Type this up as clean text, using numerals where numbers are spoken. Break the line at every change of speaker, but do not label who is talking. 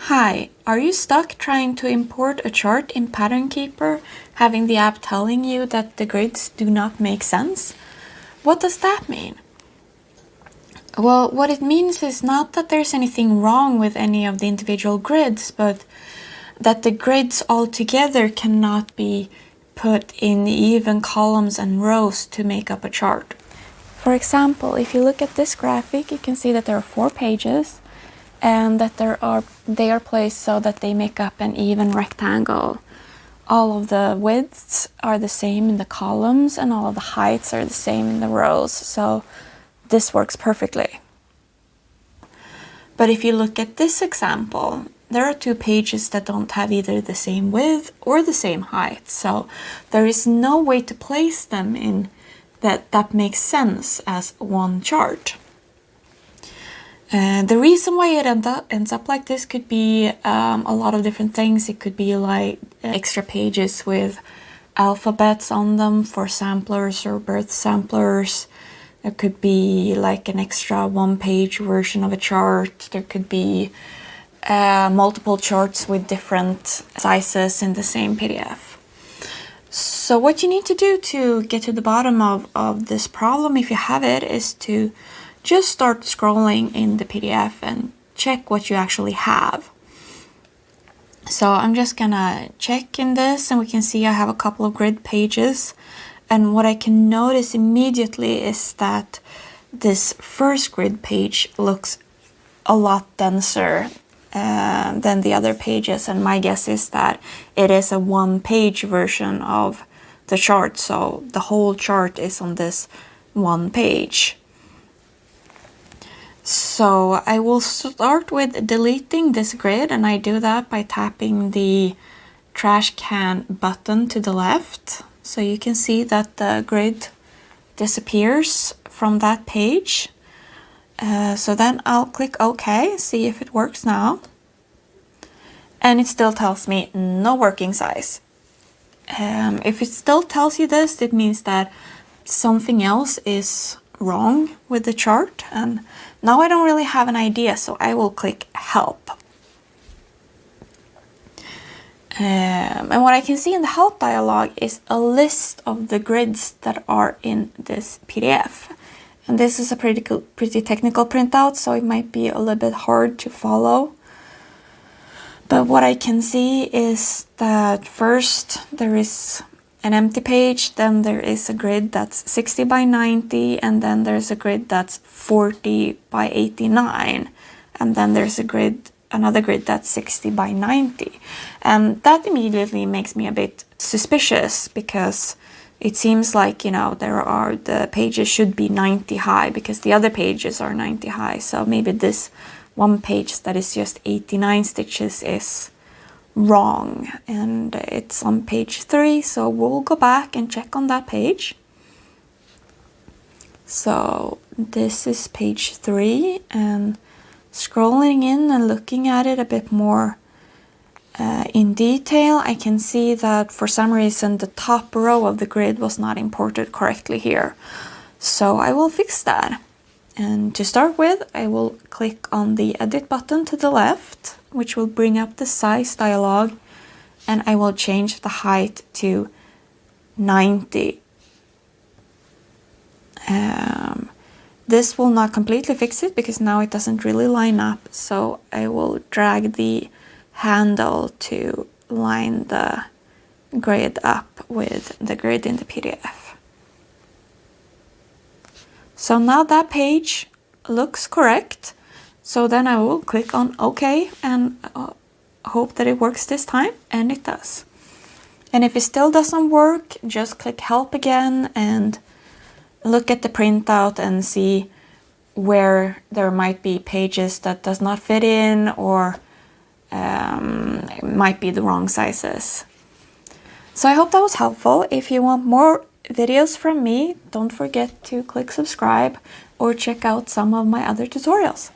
Hi, are you stuck trying to import a chart in Pattern Keeper, having the app telling you that the grids do not make sense? What does that mean? Well, what it means is not that there's anything wrong with any of the individual grids, but that the grids altogether cannot be put in even columns and rows to make up a chart. For example, if you look at this graphic, you can see that there are 4 pages and that they are placed so that they make up an even rectangle. All of the widths are the same in the columns and all of the heights are the same in the rows, so this works perfectly. But if you look at this example, there are 2 pages that don't have either the same width or the same height, so there is no way to place them in that makes sense as one chart. The reason why it ends up like this could be a lot of different things. It could be like extra pages with alphabets on them for samplers or birth samplers. It could be like an extra 1-page version of a chart. There could be multiple charts with different sizes in the same PDF. So what you need to do to get to the bottom of this problem, if you have it, is to just start scrolling in the PDF and check what you actually have. So I'm just gonna check in this and we can see I have a couple of grid pages. And what I can notice immediately is that this first grid page looks a lot denser than the other pages. And my guess is that it is a 1-page version of the chart. So the whole chart is on this 1 page. So I will start with deleting this grid, and I do that by tapping the trash can button to the left. So you can see that the grid disappears from that page. So then I'll click OK, see if it works now. And it still tells me no working size. If it still tells you this, it means that something else is wrong with the chart, and now I don't really have an idea, so I will click help. And what I can see in the help dialog is a list of the grids that are in this PDF. And this is a pretty technical printout, so it might be a little bit hard to follow. But what I can see is that first there is an empty page, then there is a grid that's 60 by 90, and then there's a grid that's 40 by 89, and then there's another grid that's 60 by 90. And that immediately makes me a bit suspicious, because it seems like, you know, the pages should be 90 high because the other pages are 90 high. So maybe this 1 page that is just 89 stitches is wrong, and it's on page 3, so we'll go back and check on that page. So this is page 3, and scrolling in and looking at it a bit more in detail, I can see that for some reason the top row of the grid was not imported correctly here. So I will fix that. And to start with, I will click on the edit button to the left, which will bring up the size dialog, and I will change the height to 90. This will not completely fix it because now it doesn't really line up, so I will drag the handle to line the grid up with the grid in the PDF. So now that page looks correct. So then I will click on OK and hope that it works this time, and it does. And if it still doesn't work, just click help again and look at the printout and see where there might be pages that does not fit in, or it might be the wrong sizes. So I hope that was helpful. If you want more videos from me, don't forget to click subscribe or check out some of my other tutorials.